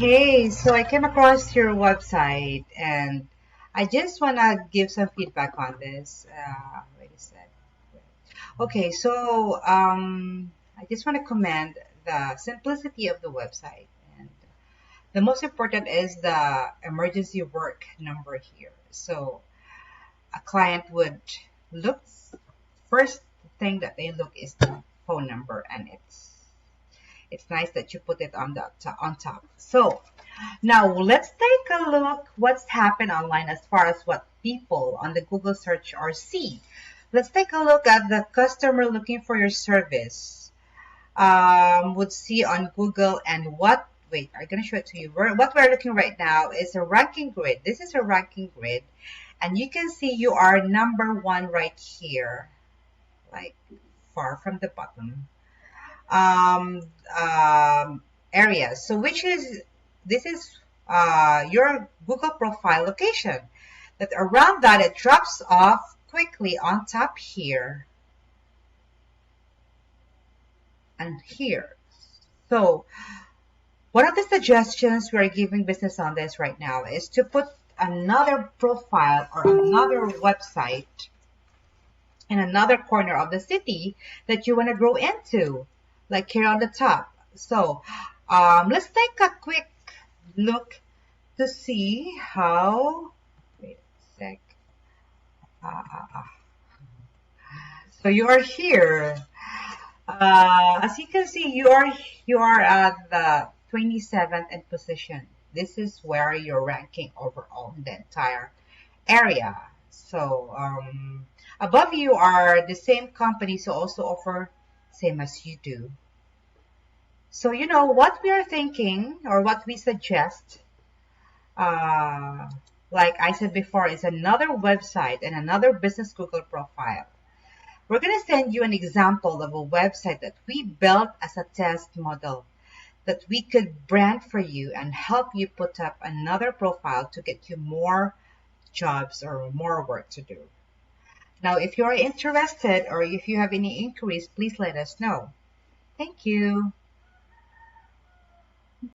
Hey, so I came across your website and I just want to give some feedback on this. Wait a sec. Okay, so I just want to commend the simplicity of the website. And the most important is the emergency work number here. So a client would look, first thing that they look is the phone number, and it's nice that you put it on on top. So now let's take a look what's happened online as far as what people on the Google search or see. Let's take a look at the customer looking for your service would see on Google, and what, wait, I'm going to show it to you. What we're looking right now is a ranking grid. This is a ranking grid, and you can see you are number one right here, like far from the bottom. um, Areas. So which is, this is your Google profile location. That around that it drops off quickly on top here and here. So one of the suggestions we are giving business on this right now is to put another profile or another website in another corner of the city that you want to grow into, like here on the top. So let's take a quick look to see how, wait a sec. So you are here. As you can see, you are at the 27th in position. This is where you're ranking overall in the entire area. So above you are the same companies who also offer same as you do. So you know what we are thinking or what we suggest, uh, like I said before, is another website and another business Google profile. We're going to send you an example of a website that we built as a test model that we could brand for you and help you put up another profile to get you more jobs or more work to do. Now, if you are interested or if you have any inquiries, please let us know. Thank you.